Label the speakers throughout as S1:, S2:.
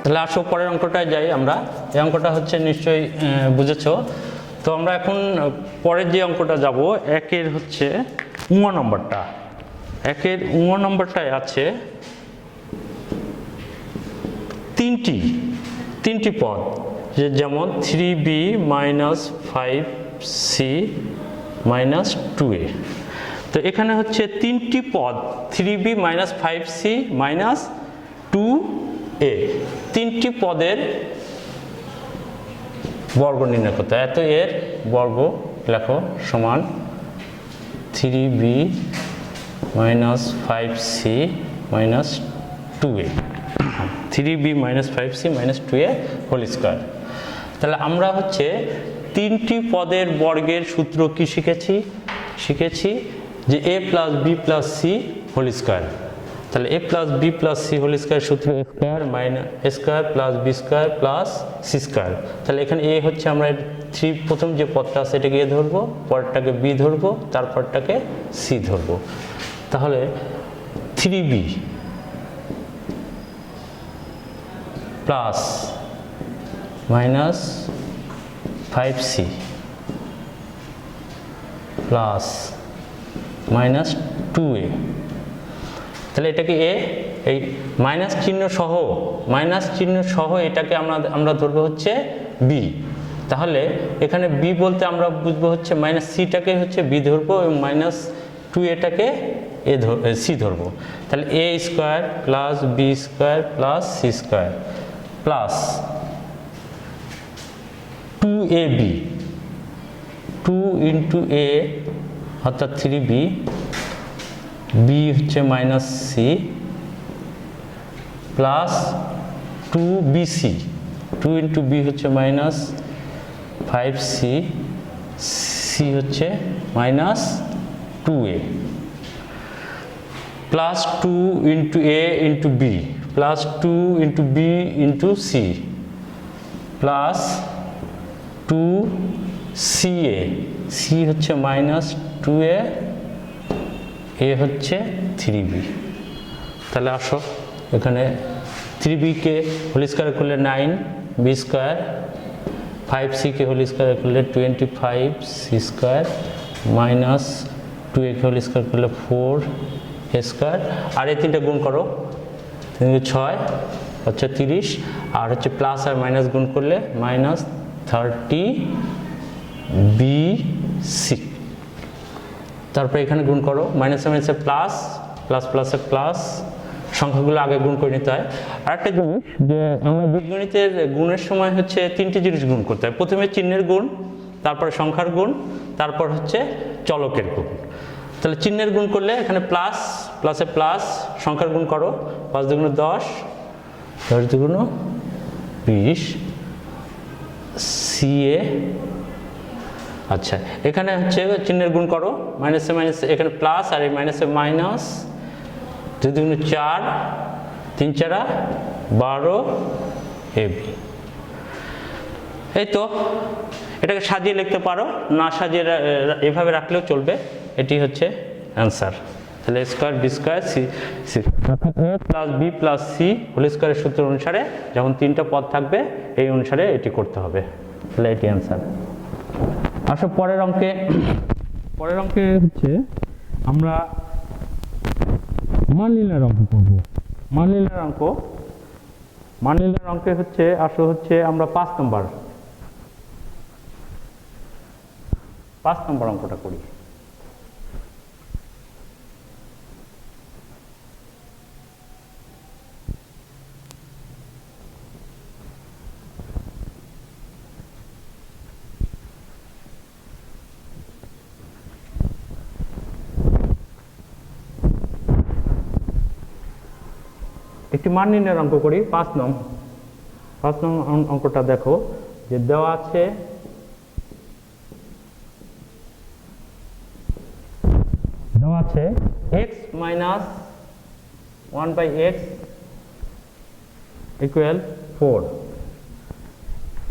S1: তাহলে আসো পরের অঙ্কটায় যাই আমরা। এই অঙ্কটা হচ্ছে নিশ্চয়ই বুঝেছো। তো আমরা এখন পরের যে অঙ্কটা যাব, একের হচ্ছে নম্বরটা। একের নম্বরটায় আছে তিনটি পদ, যেমন 3b minus 5c minus 2a। তো এখানে হচ্ছে তিনটি পদ 3b minus 5c minus 2a, তিনটি পদের বর্গ নির্ণয় করতে হয়। এত এর বর্গ লেখো সমান 3b minus 5c minus 2a, 3b minus 5c minus 2a whole square. তাহলে আমরা হচ্ছে তিনটি পদের বর্গের সূত্র কি শিখেছি যে a plus b plus c whole square. তাহলে a plus b plus c whole square সূত্র a square minus a square plus b square plus c square. তাহলে এখানে a হচ্ছে আমরা 3 প্রথম যে পদটা আছে এটাকে a ধরবো, পরেরটাকে b ধরবো, তারপরটাকে c ধরবো। তাহলে 3b plus minus 5c plus minus 2a। তাহলে এটাকে a, এই মাইনাস চিহ্ন সহ এটাকে আমরা ধরবো হচ্ছে b। তাহলে এখানে b বলতে আমরা বুঝবো হচ্ছে মাইনাস সিটাকে হচ্ছে b ধরবো এবং মাইনাস 2aটাকে c ধরবো। তাহলে a square plus b square plus c square plus 2ab, 2 into a অর্থাৎ 3b, b হচ্ছে minus c plus 2bc, 2 into b হচ্ছে মাইনাস 5c, c হচ্ছে minus 2a plus 2 into a into b plus 2 into b into c plus 2ca, c হচ্ছে minus 2a, a হচ্ছে 3b। তাহলে আসো এখানে 3b কে whole square করলে 9, b square, 5c কে whole square করলে 25c square minus 2a কে whole square করলে 4a square. আর এই তিনটা গুণ করো, 6 হচ্ছে 30, আর হচ্ছে প্লাস আর মাইনাস গুণ করলে মাইনাস 30bc। তারপরে এখানে গুণ করো, মাইনাসে মাইনাসে প্লাস, প্লাস প্লাসে প্লাস, সংখ্যাগুলো আগে গুণ করে নিতে হয়। আর একটা জিনিস যে আমরা বীজগণিতের গুণের সময় হচ্ছে তিনটি জিনিস গুণ করতে হয়। প্রথমে চিহ্নের গুণ, তারপরে সংখ্যার গুণ, তারপর হচ্ছে চলকের গুণ। তাহলে চিহ্নের গুণ করলে এখানে প্লাস, প্লাসে প্লাস, সংখ্যার গুণ করো, 5 দুগুণ 10, 10 দুগুণ 20, ca। আচ্ছা এখানে হচ্ছে চিহ্নের গুণ করো, মাইনাসে মাইনাসে এখানে প্লাস আর এই মাইনাসে মাইনাস, 2 দুগুণ 4, 3 4 12 ab। এই তো এটাকে সাজিয়ে লিখতে পারো, না সাজিয়ে এভাবে রাখলেও চলবে। এটি হচ্ছে অ্যান্সার। তাহলে square B square C a plus B plus C whole স্কোয়ারের সূত্র অনুসারে যখন তিনটা পদ থাকবে এই অনুসারে এটি করতে হবে। তাহলে এটি অ্যান্সার। আসো পরের অঙ্কে হচ্ছে আমরা মান নির্ণয়ের অঙ্ক করব। মান নির্ণয়ের অঙ্কে হচ্ছে হচ্ছে আমরা 5 নম্বর অঙ্কটা করি। একটি মান নির্ণয়ের অঙ্ক করি। 5 নং অঙ্কটা দেখো যে দেওয়া আছে x মাইনাস 1/x ইকুয়াল 4।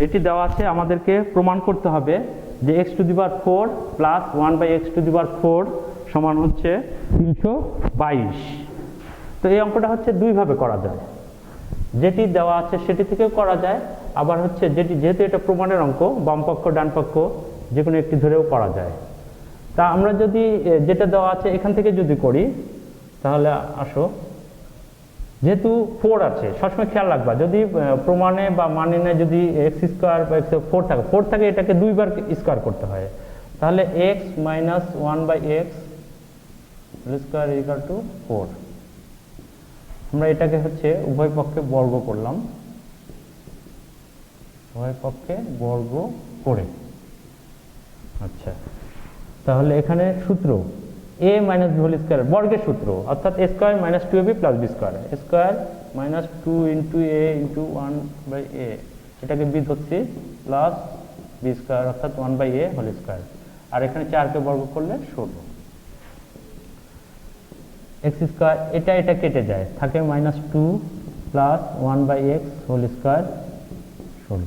S1: এটি দেওয়া আছে, আমাদেরকে প্রমাণ করতে হবে যে x to the power 4 plus 1/x to the power 4 সমান হচ্ছে 322। তো এই অঙ্কটা হচ্ছে দুইভাবে করা যায়। যেটি দেওয়া আছে সেটি থেকেও করা যায়, আবার হচ্ছে যেহেতু এটা প্রমাণের অঙ্ক, বাম পক্ষ ডান পক্ষ যে কোনো একটি ধরেও করা যায়। তা আমরা যদি যেটা দেওয়া আছে এখান থেকে যদি করি, তাহলে আসো, যেহেতু 4 আছে, সবসময় খেয়াল রাখবা যদি প্রমাণে বা মানে যদি এক্স স্কোয়ার বা এক্স 4 থাকে এটাকে 2 বার স্কোয়ার করতে হয়, তাহলে X minus 1/x whole square equal to 4। আমরা এটাকে হচ্ছে উভয় পক্ষে বর্গ করলাম, উভয় পক্ষে বর্গ করে। আচ্ছা, তাহলে এখানে সূত্র a minus B whole square বর্গের সূত্র, অর্থাৎ a square minus 2ab plus B square, a square minus 2 into a into 1/a, এটাকে বি ধরছি, প্লাস বি স্কোয়ার অর্থাৎ 1/a হোল স্কোয়ার। আর এখানে 4কে বর্গ করলে 16। এক্স স্কোয়ার এটা কেটে যায়, থাকে minus 2 plus 1/x whole square 16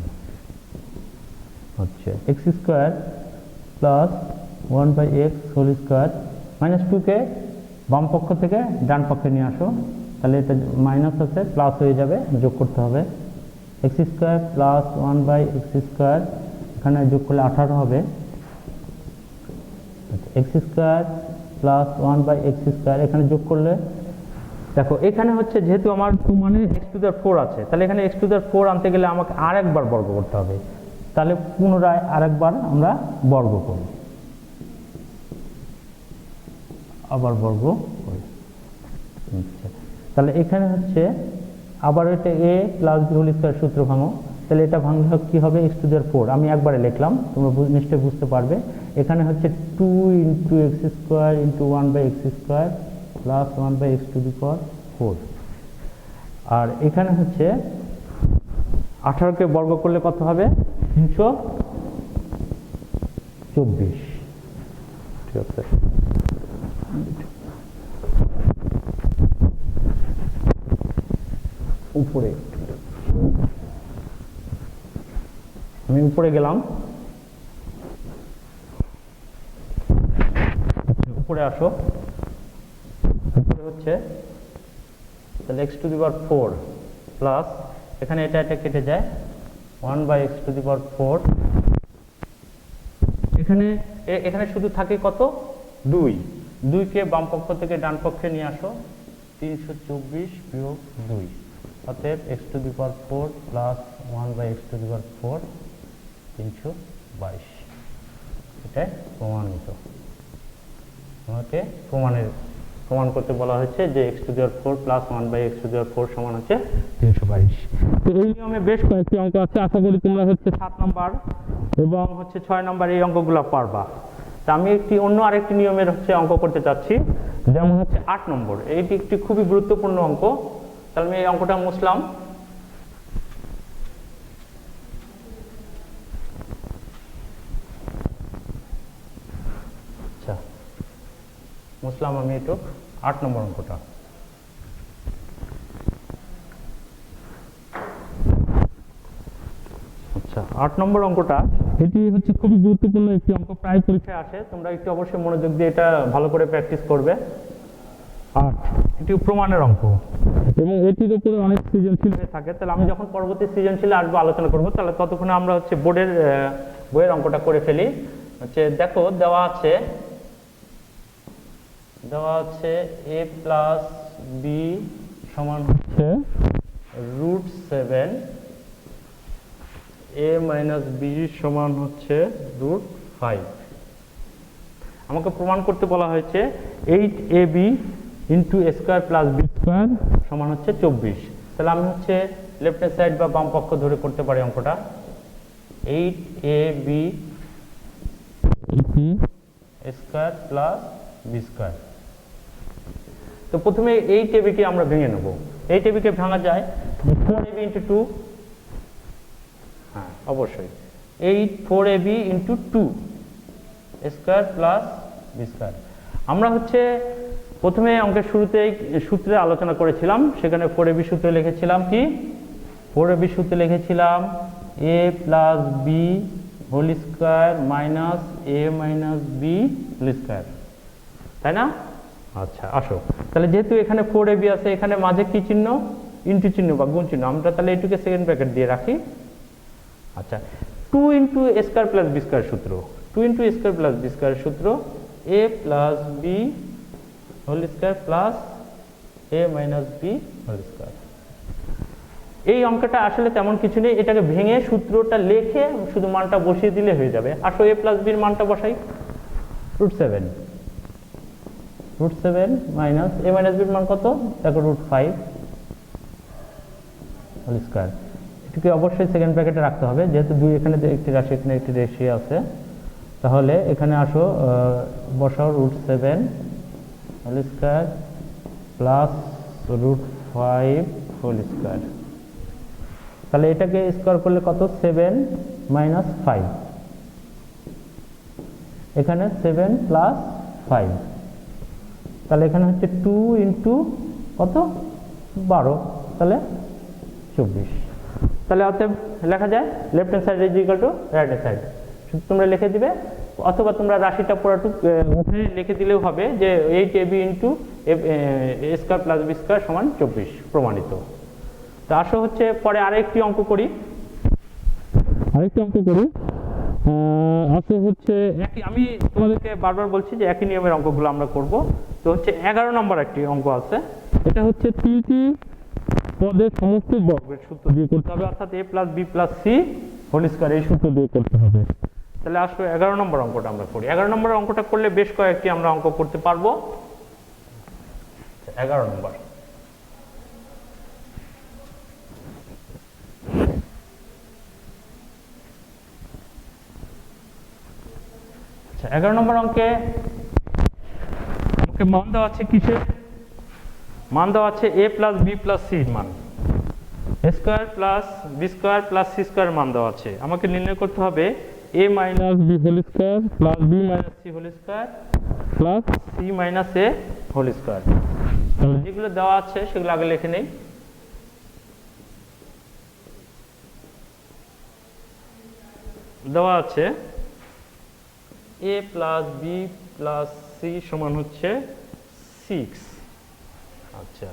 S1: হচ্ছে x square plus 1/x whole square, minus 2কে বাম পক্ষ থেকে ডান পক্ষে নিয়ে আসো, তাহলে এটা মাইনাস আছে প্লাস হয়ে যাবে, যোগ করতে হবে। X square plus 1/x square, এখানে যোগ করলে 18 হবে। X square plus 1/x square, এখানে যোগ করলে দেখো এখানে হচ্ছে যেহেতু আমার মানে x⁴ আছে, তাহলে এখানে x⁴ আনতে গেলে আমাকে আরেকবার বর্গ করতে হবে, তাহলে পুনরায় আরেকবার আমরা বর্গ করি, আবার বর্গ করি। তাহলে এখানে হচ্ছে আবার এটা a plus B whole square সূত্র ভাঙো, তাহলে এটা ভাঙলে কি হবে x⁴, আমি একবারে লিখলাম, তোমরা নিশ্চয়ই বুঝতে পারবে। এখানে হচ্ছে 2 into x square into 1/x square plus 1/x⁴। আর এখানে হচ্ছে 18কে বর্গ করলে কত হবে 324। ঠিক আছে, উপরে আমি উপরে গেলাম, উপরে আসো, উপরে হচ্ছে তাহলে x⁴ প্লাস এখানে এটা কেটে যায় 1/x⁴। এখানে শুধু থাকে কত 2কে বাম পক্ষ থেকে ডান পক্ষে নিয়ে আসো, 324 বিয়োগ 2, অতএব x⁴ প্লাস 1/x⁴ 322। এটা প্রমাণিত, আমাকে প্রমাণ করতে বলা হয়েছে যে x⁴ প্লাস 1/x⁴ সমান হচ্ছে 322। তো এই নিয়মে বেশ কয়েকটি অঙ্ক আছে, আশা করি তোমরা হচ্ছে 7 নম্বর এবং হচ্ছে 6 নম্বর এই অঙ্কগুলো পারবা। তা আমি অন্য আরেকটি নিয়মের হচ্ছে অঙ্ক করতে চাচ্ছি, যেমন হচ্ছে 8 নম্বর। এইটি একটি খুবই গুরুত্বপূর্ণ অঙ্ক, তাহলে আমি এই অঙ্কটা মুছলাম। আচ্ছা, মুছলাম আমি একটু 8 নম্বর অঙ্কটা। আচ্ছা, 8 নম্বর অঙ্কটা এটি হচ্ছে খুবই গুরুত্বপূর্ণ একটি অঙ্ক, প্রায় পরীক্ষায় আসে, তোমরা একটু অবশ্যই মনোযোগ দিয়ে এটা ভালো করে প্র্যাকটিস করবে। 8 এটি প্রমাণের অঙ্ক এবং এটির উপরে অনেক সৃজনশীল হয়ে থাকে, তাহলে আমি যখন পরবর্তী সৃজনশীলে আসবো আলোচনা করবো, তাহলে ততক্ষণে আমরা হচ্ছে বইয়ের অঙ্কটা করে ফেলি। হচ্ছে দেখো দেওয়া আছে a প্লাস বি সমান হচ্ছে √7, a মাইনাস বি সমান হচ্ছে √5। আমাকে প্রমাণ করতে বলা হয়েছে 8ab into a square plus B square সমান হচ্ছে 24। তাহলে আমি হচ্ছে লেফট হ্যান্ড সাইড বা বাম পক্ষ ধরে করতে পারি অঙ্কটা। 8ab square plus B square. তো প্রথমে 8ab কে আমরা ভেঙে নেব। 8ab কে ভাঙা যায় 4ab ইন্টু 2, হ্যাঁ অবশ্যই 4ab into 2 square plus B square. আমরা হচ্ছে প্রথমে অঙ্কের শুরুতেই সূত্রে আলোচনা করেছিলাম, সেখানে 4ab সূত্রে লিখেছিলাম কি 4ab সূত্রে লিখেছিলাম a plus B whole square minus a minus B whole square, তাই না? আচ্ছা আসো, তাহলে যেহেতু এখানে 4ab আছে, এখানে মাঝে কি চিহ্ন ইন্টু চিহ্ন বা গুণ চিহ্ন, আমরা তাহলে এইটুকে সেকেন্ড ব্র্যাকেট দিয়ে রাখি। আচ্ছা, 2 into a square plus B square সূত্র, 2 into a square plus B square সূত্র a plus B whole square plus a minus B whole square. এই অঙ্কটা আসলে তেমন কিছু নেই, এটাকে ভেঙে সূত্রটা লিখে শুধু মানটা বসিয়ে দিলে হয়ে যাবে। আসো এ প্লাস বির মানটা বসাই, √7, √7 মাইনাস এ মাইনাস বির মান কত দেখো √5 হোল স্কোয়ার। এটাকে অবশ্যই সেকেন্ড ব্র্যাকেটে রাখতে হবে, যেহেতু 2 এখানে একটি রাশি এখানে একটি রাশি আছে। তাহলে এখানে আসো বসাও √7 whole square plus √5 whole square. তাহলে এটাকে স্কোয়ার করলে কত 7 মাইনাস 5, এখানে 7 প্লাস 5, তাহলে এখানে হচ্ছে 2 ইন্টু কত 12, তাহলে 24। তাহলে অতএব লেখা যায় left hand side is equal to right hand side. তোমরা লিখে দিবে, অথবা তোমরা রাশিটা পুরোটুক ওখানে লিখে দিলেও হবে যে 8ab into a square plus B square সমান 24 প্রমাণিত। তো আসো হচ্ছে পরে আরেকটি অঙ্ক করি, আসলে হচ্ছে একই, আমি তোমাদেরকে বারবার বলছি যে একই নিয়মের অঙ্কগুলো আমরা করব। তো হচ্ছে 11 নম্বর একটি অঙ্ক আছে, এটা হচ্ছে 3টি পদের সমস্ত বর্গের সূত্র দিয়ে করতে হবে, অর্থাৎ a plus B plus C whole square এই সূত্র দিয়ে করতে হবে। তাহলে আসলে 11 নম্বর অঙ্কটা আমরা করি। 11 নম্বর অঙ্কটা করলে বেশ কয়েকটি আমরা অঙ্ক করতে পারবো। 11 নম্বর, আচ্ছা 11 নম্বর অঙ্কে আমাকে মান দেওয়া আছে কিসের, মান দেওয়া আছে a plus B plus c মান, a square plus B square plus c square মান দেওয়া আছে। আমাকে নির্ণয় করতে হবে a minus B whole square plus B minus C whole square plus C minus A whole square. যেগুলো দেওয়া আছে সেগুলো আগে লিখে নেই। দেওয়া আছে a plus B plus c সমান হচ্ছে 6, আচ্ছা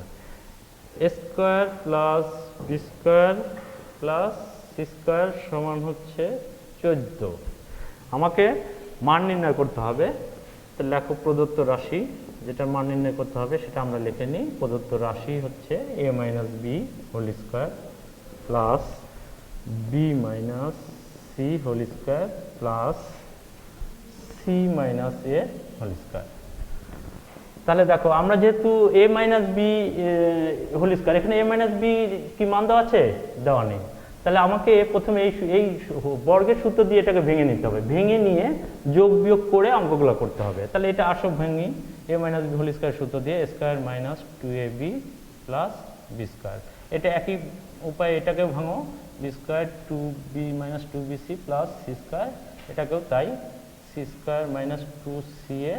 S1: a square plus B square plus c square সমান হচ্ছে 14। আমাকে মান নির্ণয় করতে হবে, তো লেখো প্রদত্ত রাশি, যেটা মান নির্ণয় করতে হবে সেটা আমরা লিখে নিই। প্রদত্ত রাশি হচ্ছে a minus B whole square plus B minus C whole square plus C minus A whole square. তাহলে দেখো আমরা যেহেতু a minus B whole square, এখানে a মাইনাস বি কি মান দেওয়া আছে, দেওয়া নেই। তাহলে আমাকে প্রথমে এই বর্গের সূত্র দিয়ে এটাকে ভেঙে নিতে হবে, ভেঙে নিয়ে যোগ বিয়োগ করে অঙ্কগুলো করতে হবে। তাহলে এটা আসো ভেঙে a minus B whole square সূত্র দিয়ে square minus 2ab plus B square, এটা একই উপায়ে এটাকেও ভাঙো b square 2b minus 2bc plus c square, এটাকেও তাই c square minus 2ca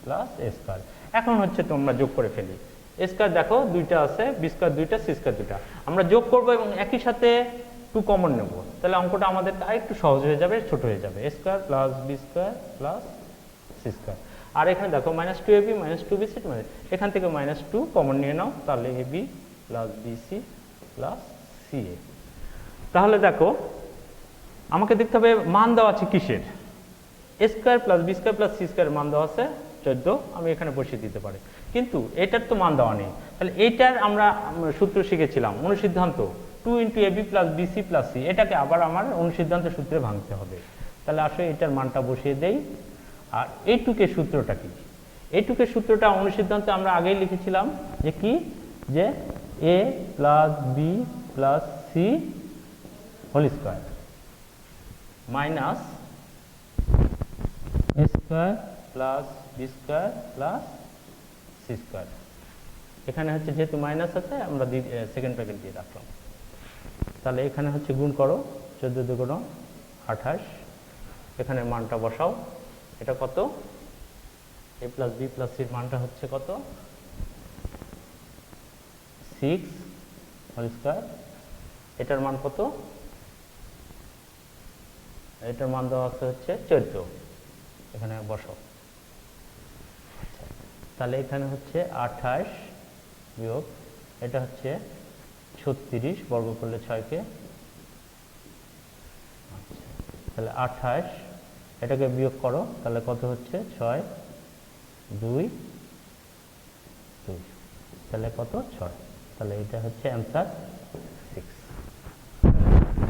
S1: plus a square. এখন হচ্ছে তোমরা যোগ করে ফেলি, এ স্কোয়ার দেখো দুইটা আছে, বি স্কোয়ার দুইটা, সি স্কোয়ার দুইটা, আমরা যোগ করব এবং একই সাথে 2 কমন নেব। তাহলে অঙ্কটা আমাদের আরেকটু সহজ হয়ে যাবে, ছোট হয়ে যাবে, a square plus B square plus c square. আর এখানে দেখো মাইনাস 2ab মাইনাস 2bc, এখান থেকে মাইনাস 2 কমন নিয়ে নাও, তাহলে ab plus BC plus ca. তাহলে দেখো আমাকে দেখতে হবে মান দেওয়া আছে কিসের, a square plus B square plus c square মান দেওয়া আছে 14, আমি এখানে বসিয়ে দিতে পারি, কিন্তু এটার তো মান দেওয়া নেই। তাহলে এইটার আমরা সূত্র শিখেছিলাম অনুসিদ্ধান্ত 2 into AB plus BC plus C, এটাকে আবার আমার অনুসিদ্ধান্ত সূত্রে ভাঙতে হবে। তাহলে আসলে এটার মানটা বসিয়ে দেই। আর এইটুকের সূত্রটা কি, এইটুকের সূত্রটা অনুসিদ্ধান্তে আমরা আগেই লিখেছিলাম যে কি, যে a plus B plus C whole square minus a square plus B square plus c square. এখানে হচ্ছে যেহেতু মাইনাস আছে আমরা সেকেন্ড ব্র্যাকেট দিয়ে রাখলাম। তাহলে এখানে হচ্ছে গুণ করো 14 দুগুণ 28, এখানে মানটা বসাও, এটা কত, এ প্লাস বি প্লাস সির মানটা হচ্ছে কত 6 হোল স্কোয়ার, এটার মান কত, এটার মান দেওয়া আছে হচ্ছে 14, এখানে বসাও। তাহলে এখানে হচ্ছে 28 বিয়োগ এটা হচ্ছে 36 বর্গ করলে 6কে, তাহলে 28, এটাকে বিয়োগ করো তাহলে কত হচ্ছে 6 2 2, তাহলে কত 6, তাহলে এটা হচ্ছে অ্যান্সার 6।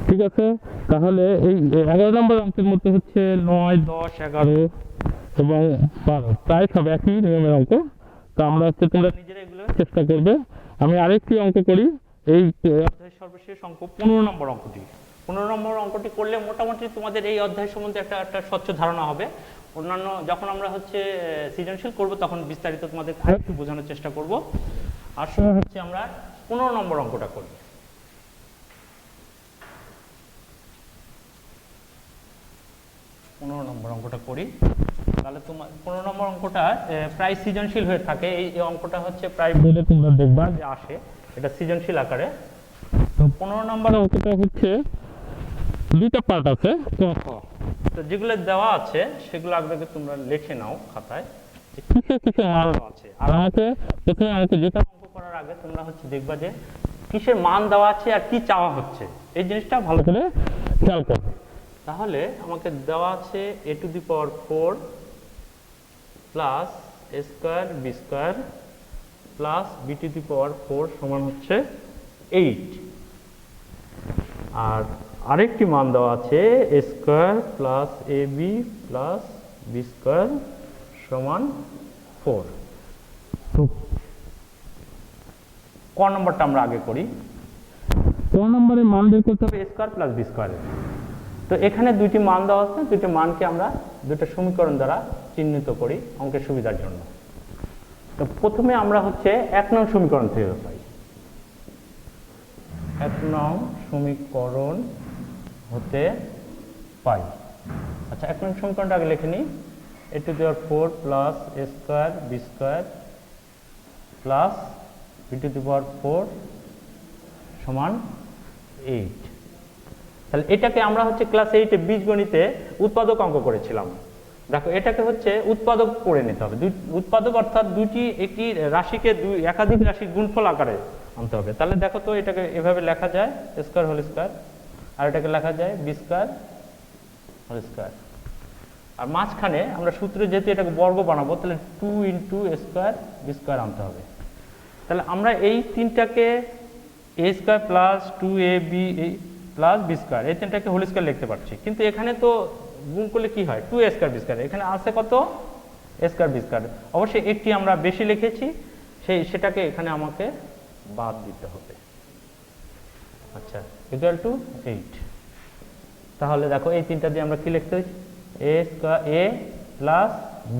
S2: ঠিক আছে, তাহলে এই 11 নম্বর অঙ্কের মধ্যে হচ্ছে 9 10 11 এবং 12 প্রায় সব একই নিয়মের অঙ্ক। তো আমরা হচ্ছে তোমরা নিজেরা এগুলো চেষ্টা করবে। আমি আরেকটি অঙ্ক করি, এই
S1: অধ্যায়ের সর্বশেষ অঙ্ক 15 নম্বর অঙ্কটি। 15 নম্বর অঙ্কটি করলে মোটামুটি তোমাদের এই অধ্যায় সম্বন্ধে একটা স্বচ্ছ ধারণা হবে। অন্যান্য যখন আমরা হচ্ছে সৃজনশীল করব তখন বিস্তারিত তোমাদের আরেকটু বোঝানোর চেষ্টা করব। আর হচ্ছে আমরা 15 নম্বর অঙ্কটা করি। 15 নম্বর অঙ্কটা করি, তাহলে তোমার 15 নম্বর অঙ্কটা প্রায় সৃজনশীল হয়ে থাকে। এই অঙ্কটা হচ্ছে প্রায় বলে তোমরা দেখবা যে আসে, এটা সৃজনশীল আকারে। তো 15 নম্বর
S2: অঙ্কটা হচ্ছে দুইটা পার্ট আছে,
S1: তো যেগুলো দেওয়া আছে সেগুলো আগে তোমরা লিখে নাও খাতায়, কিসে কিসে মান আছে। আর আমাকে প্রথমে আমাকে যেটা অঙ্ক করার আগে তোমরা হচ্ছে দেখবা যে কিসের মান দেওয়া আছে আর কি চাওয়া হচ্ছে, এই জিনিসটা ভালো করে খেয়াল করবে। তাহলে আমাকে দেওয়া আছে a⁴ plus a square b square plus b⁴ সমান হচ্ছে 8, আর আরেকটি মান দেওয়া আছে a square plus ab plus b square সমান 4। তো ক নম্বরটা আমরা আগে করি।
S2: ক নম্বরে মান বের করতে
S1: হবে a স্কয়ার প্লাস b স্কয়ারের। তো এখানে দুইটি মান দেওয়া আছে, দুইটি মানকে আমরা দুটো সমীকরণ দ্বারা চিহ্নিত করি অঙ্কের সুবিধার জন্য। তো প্রথমে আমরা হচ্ছে 1 নং সমীকরণ থেকে পাই, 1 নং সমীকরণ হতে পাই। আচ্ছা, 1 নং সমীকরণটা আগে লিখে নিই, a⁴ plus a square b square plus b⁴ সমান 8। তাহলে এটাকে আমরা হচ্ছে ক্লাস 8-এ বীজগণিতে উৎপাদক অঙ্ক করেছিলাম। দেখো এটাকে হচ্ছে উৎপাদক করে নিতে হবে। উৎপাদক অর্থাৎ দুটি একটি রাশিকে একাধিক রাশির গুণফল আকারে আনতে হবে। তাহলে দেখো তো এটাকে এভাবে লেখা যায় a স্কয়ার হোল স্কয়ার, আর এটাকে লেখা যায় b স্কয়ার হোল স্কয়ার। আর মাঝখানে আমরা সূত্রে যেহেতু এটাকে বর্গ বানাবো তাহলে 2 × a স্কয়ার b স্কয়ার আনতে হবে। তাহলে আমরা এই তিনটাকে a square plus 2ab plus b square এই তিনটাকে হোল স্কয়ার লিখতে পারছি, কিন্তু এখানে তো গুণ করলে কি হয় 2a স্কয়ার b স্কয়ার, এখানে আছে কত a স্কয়ার b স্কয়ার। অবশ্যই একটি আমরা বেশি লিখেছি, সেটাকে এখানে আমাকে বাদ দিতে হবে। আচ্ছা, ইকুয়াল টু 8। তাহলে দেখো এই তিনটা দিয়ে আমরা কি লিখতে হচ্ছে a square a plus b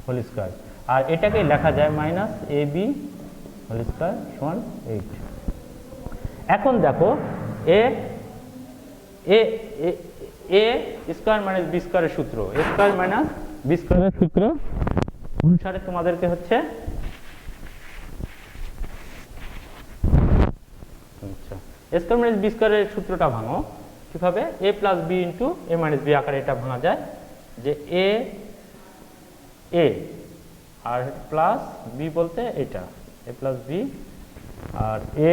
S1: whole square, আর এটাকে লেখা যায় মাইনাস ab হোল স্কয়ার সমান 8। এখন দেখো a স্কয়ার মাইনাস b স্কয়ারের সূত্র, a স্কয়ার মাইনাস b স্কয়ারের সূত্র অনুসারে তোমাদেরকে হচ্ছে আচ্ছা a স্কয়ার মাইনাস b স্কয়ারের সূত্রটা ভাঙো। কিভাবে? a plus b into a মাইনাস b আকারে এটা ভাঙা যায় যে a আর প্লাস b বলতে এটা a প্লাস b আর a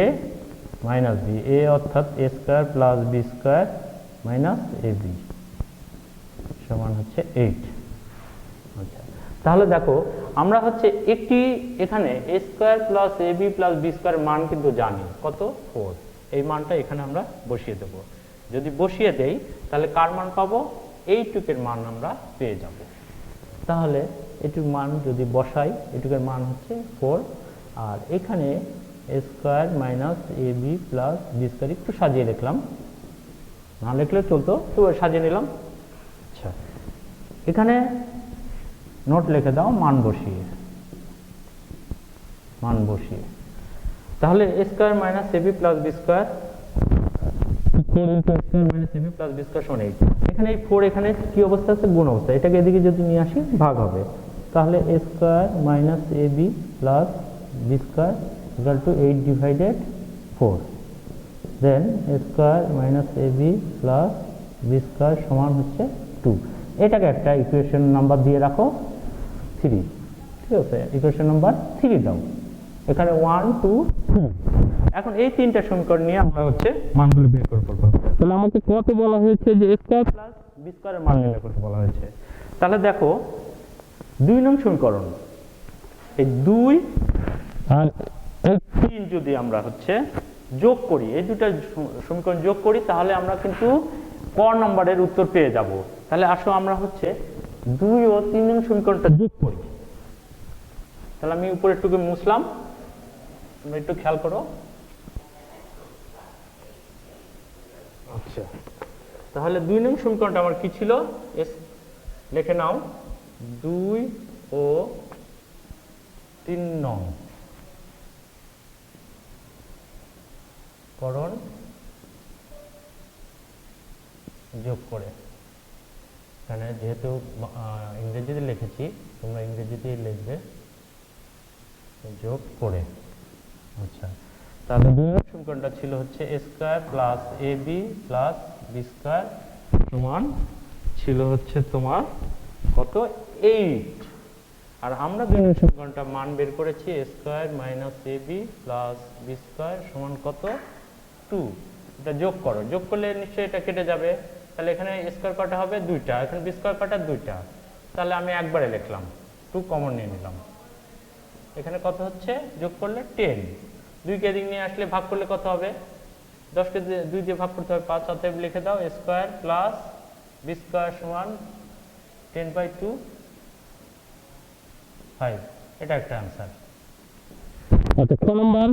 S1: মাইনাস b, a অর্থাৎ a square plus b square minus ab সমান হচ্ছে 8। আচ্ছা, তাহলে দেখো আমরা হচ্ছে একটি এখানে a square plus ab plus b square মান কিন্তু জানি কত 4, এই মানটা এখানে আমরা বসিয়ে দেব। যদি বসিয়ে দেই তাহলে কার মান পাবো? এইটুকের মান আমরা পেয়ে যাব। তাহলে এটুক মান যদি বসাই, এটুকের মান হচ্ছে 4, আর এখানে a square minus ab plus b square একটু সাজিয়ে লিখলাম, না লিখলে চলতো, তো সাজিয়ে নিলাম। আচ্ছা, এখানে নোট লিখে দাও মান বসিয়ে, তাহলে a square minus ab plus b square 4 × a square minus ab plus b square সমান 8। এখানে এই 4 এখানে কি অবস্থা আছে? গুণ অবস্থা। এটাকে এদিকে যদি নিয়ে আসি ভাগ হবে, তাহলে a square minus ab plus b square equal to 8/4, then a square minus ab plus b square সমান হচ্ছে 2। এটাকে একটা ইকুয়েশন নাম্বার দিয়ে রাখো 3, ঠিক আছে? ইকুয়েশন নাম্বার 3 দাও, এখানে 1 2 3।
S2: এখন এই তিনটা সমীকরণ নিয়ে আমরা হচ্ছে মানগুলো বের করে ফেলবো। তাহলে আমাকে কত বলা হয়েছে যে স্কয়ার প্লাস বি স্কয়ারের মান বের করতে বলা হয়েছে। তাহলে দেখো 2 নং সমীকরণ, এই 2 আর 3 যদি আমরা হচ্ছে যোগ করি, এই দুটো সমীকরণ যোগ করি, তাহলে আমরা কিন্তু ক নম্বরের উত্তর পেয়ে যাব। তাহলে আসো আমরা হচ্ছে 2 ও 3 নং সমীকরণটা যোগ করি। তাহলে আমি উপরের টুকু মুছলাম, তোমরা একটু খেয়াল করো। আচ্ছা, তাহলে 2 নং সমীকরণটা আমার কি ছিল, লিখে নাও 2 ও 3 নং করণ যোগ করে, এখানে যেহেতু ইংরেজিতে লিখেছি তোমরা ইংরেজিতেই লিখবে, যোগ করে। আচ্ছা, তাহলে 2 নং সমীকরণটা ছিল হচ্ছে a square plus ab plus b square সমান ছিল হচ্ছে তোমার কত 8। আর আমরা 2 নং সমীকরণটা মান বের করেছি a square minus ab plus b square সমান কত 2। এটা যোগ করো, যোগ করলে নিশ্চয়ই এটা কেটে যাবে। তাহলে এখানে স্কয়ার কটা হবে 2টা, এখানে b স্কয়ার কটা 2টা। তাহলে আমি একবারে লিখলাম, 2 কমন নিয়ে নিলাম। এখানে কত হচ্ছে, যোগ করলে 10, 2 কে এদিক নিয়ে আসলে ভাগ করলে কত হবে, 10 কে 2 দিয়ে ভাগ করতে হবে 5। অতএব লিখে দাও a square plus b square সমান 10/2 5। এটা একটা आंसर। আচ্ছা, ক নাম্বার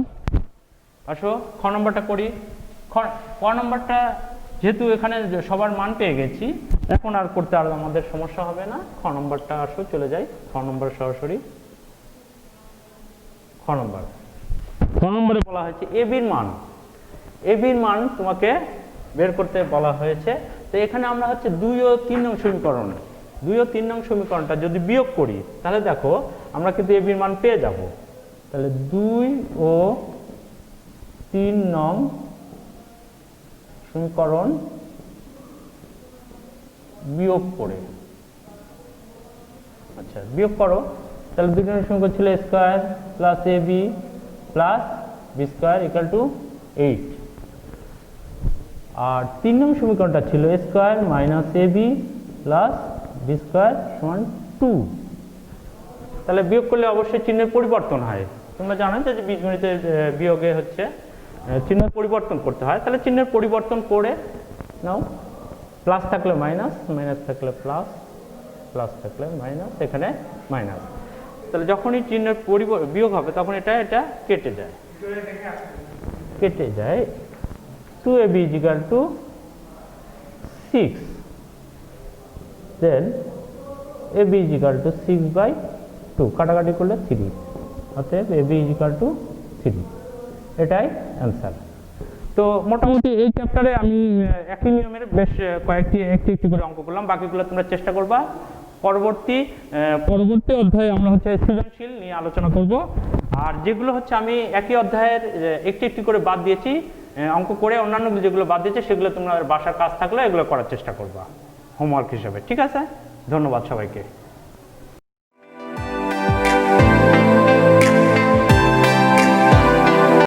S2: আসো, খ নাম্বারটা করি। ক নাম্বারটা যেহেতু এখানে সবার মান পেয়ে গেছি, এখন আর করতে আর আমাদের সমস্যা হবে না। খ নাম্বারটা আসো, চলে যাই খ নাম্বার সরাসরি। খ নম্বরে বলা হয়েছে এবির মান, এবির মান তোমাকে বের করতে বলা হয়েছে। তো এখানে আমরা হচ্ছে 2 ও 3 নং সমীকরণ, 2 ও 3 নং সমীকরণটা যদি বিয়োগ করি, তাহলে দেখো আমরা কিন্তু এবির মান পেয়ে যাব। তাহলে 2 ও 3 নং সমীকরণ বিয়োগ করে, আচ্ছা বিয়োগ করো। তাহলে 2 নং সমীকরণ ছিল a square plus ab plus b square equal two 8। আর 3 নং সমীকরণটা ছিল a square minus ab plus b square সমান 2। তাহলে বিয়োগ করলে অবশ্যই চিহ্নের পরিবর্তন হয়। তোমরা জানো যে বীজগণিতের বিয়োগে হচ্ছে চিহ্নের পরিবর্তন করতে হয়। তাহলে চিহ্নের পরিবর্তন করে নাও, প্লাস থাকলে মাইনাস, মাইনাস থাকলে প্লাস, প্লাস থাকলে মাইনাস, এখানে মাইনাস। তাহলে যখনই চিহ্নের বিয়োগ হবে তখন এটা কেটে যায়, কেটে যায়। 2ab equal to 6, then ab equal to 6/2, কাটাকাটি করলে 3, অতএব ab ইকুয়াল টু 3। এটাই অ্যান্সার। তো মোটামুটি এই চ্যাপ্টারে আমি একই নিয়মের বেশ কয়েকটি একটি করে অঙ্ক করলাম, বাকিগুলো তোমরা চেষ্টা করবা। পরবর্তী অধ্যায়ে আমরা হচ্ছে সৃজনশীল নিয়ে আলোচনা করব। আর যেগুলো হচ্ছে আমি একই অধ্যায়ের একটি করে বাদ দিয়েছি অঙ্ক করে, অন্যান্য যেগুলো বাদ দিয়েছে সেগুলো তোমরা বাসার কাজ থাকলে এগুলো করার চেষ্টা করবা হোমওয়ার্ক হিসেবে। ঠিক আছে, ধন্যবাদ সবাইকে।